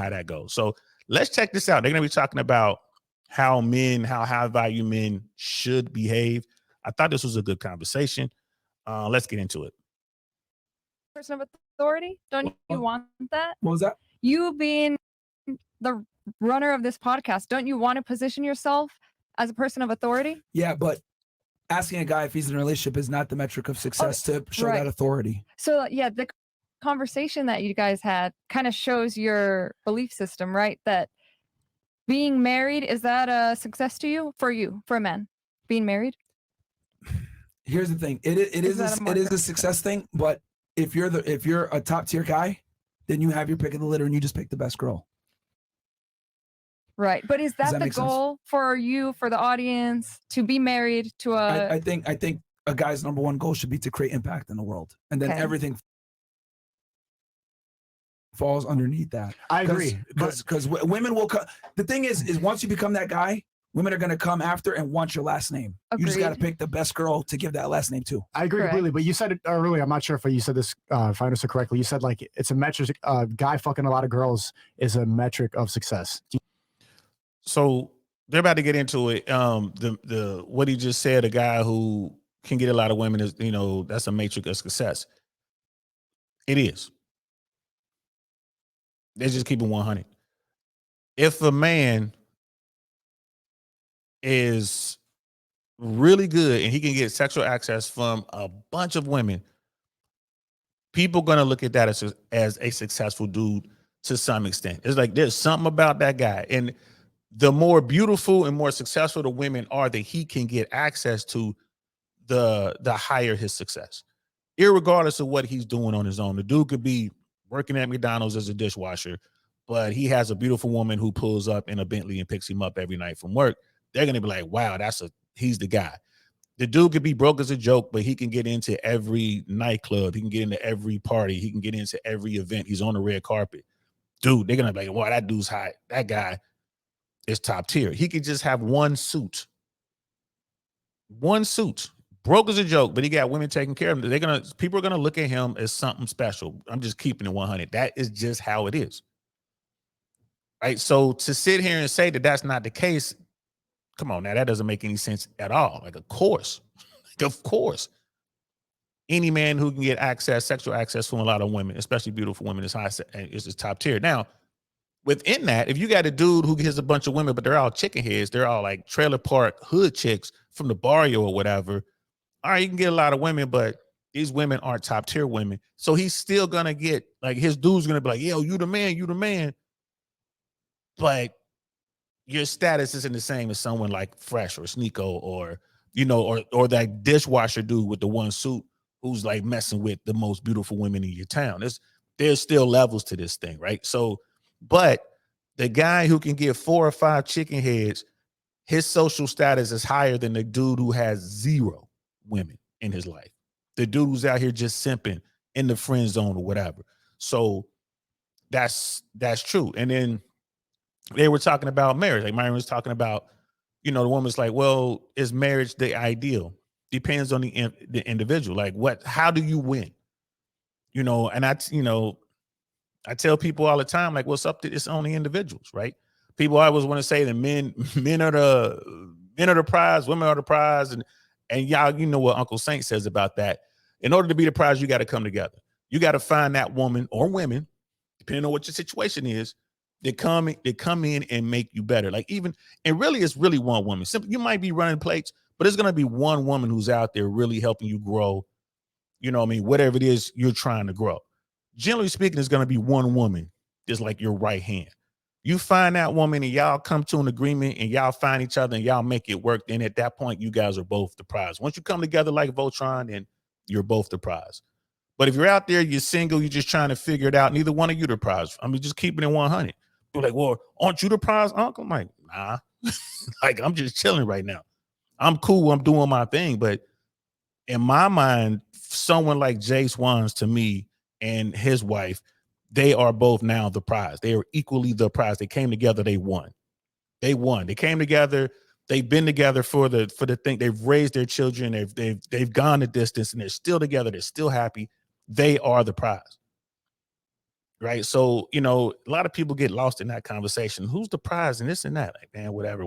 how that goes. So let's check this out. They're going to be talking about how high value men should behave. I thought this was a good conversation. Let's get into it. Person of authority? Don't you want that? What was that? You being the runner of this podcast, don't you want to position yourself as a person of authority? Yeah, but asking a guy if he's in a relationship is not the metric of success to show that authority. So yeah, the conversation that you guys had kind of shows your belief system, right? That being married, is that a success to you, for a man, being married? Here's the thing. It is a success thing, but if you're a top tier guy, then you have your pick of the litter and you just pick the best girl. Right. But is that the goal for you, for the audience, to be married to a... I think a guy's number one goal should be to create impact in the world. And then everything falls underneath that. I agree. Because women will come. The thing is once you become that guy, women are going to come after and want your last name. Agreed. You just got to pick the best girl to give that last name to. I agree completely. But you said it earlier. I'm not sure if you said this, if I understood correctly. You said like it's a metric. Guy fucking a lot of girls is a metric of success. So they're about to get into it. The what he just said, a guy who can get a lot of women is, that's a matrix of success. It is. They're just keeping 100. If a man is really good and he can get sexual access from a bunch of women, people going to look at that as a successful dude to some extent. It's like there's something about that guy. And the more beautiful and more successful the women are that he can get access to, the higher his success, irregardless of what he's doing on his own. The dude could be working at McDonald's as a dishwasher, but he has a beautiful woman who pulls up in a Bentley and picks him up every night from work. They're going to be like, wow, he's the guy. The dude could be broke as a joke, but he can get into every nightclub. He can get into every party. He can get into every event. He's on the red carpet. Dude, they're going to be like, wow, that dude's hot. That guy is top tier. He could just have one suit. Broke as a joke, but he got women taking care of him. People are going to look at him as something special. I'm just keeping it 100. That is just how it is. Right? So to sit here and say that that's not the case, come on now, that doesn't make any sense at all. Like, of course, any man who can get sexual access from a lot of women, especially beautiful women, is top tier. Now, within that, if you got a dude who gets a bunch of women, but they're all chicken heads, they're all like trailer park hood chicks from the barrio or whatever, all right, you can get a lot of women, but these women aren't top tier women. So he's still going to get, like, his dude's going to be like, yo, you the man. But your status isn't the same as someone like Fresh or Sneeko or that dishwasher dude with the one suit who's like messing with the most beautiful women in your town. There's still levels to this thing, right? So, but the guy who can get 4 or 5 chicken heads, his social status is higher than the dude who has 0 women in his life. The dude who's out here just simping in the friend zone or whatever. So that's true. And then they were talking about marriage. Like Myron was talking about, the woman's like, well, is marriage the ideal? Depends on the individual. Like, how do you win? And I tell people all the time, like, what's up to it's only individuals, right? People always want to say that men are the prize, women are the prize, and y'all, you know what Uncle Saint says about that. In order to be the prize, you got to come together. You got to find that woman or women, depending on what your situation is, they come in and make you better. Like it's really one woman. Simply, you might be running plates, but it's going to be one woman who's out there really helping you grow. Whatever it is you're trying to grow. Generally speaking, it's going to be one woman that's like your right hand. You find that woman and y'all come to an agreement and y'all find each other and y'all make it work. Then at that point, you guys are both the prize. Once you come together like Voltron, then you're both the prize. But if you're out there, you're single, you're just trying to figure it out, neither one of you the prize. Just keeping it 100. You're like, well, aren't you the prize, uncle? I'm like, nah. Like, I'm just chilling right now. I'm cool. I'm doing my thing. But in my mind, someone like Jace Wands, to me, and his wife, they are both now the prize. They are equally the prize. They came together. They won. They came together. They've been together for the thing. They've raised their children. They've gone the distance, and they're still together. They're still happy. They are the prize. right? So, you know, a lot of people get lost in that conversation. Who's the prize and this and that? Like, man, whatever.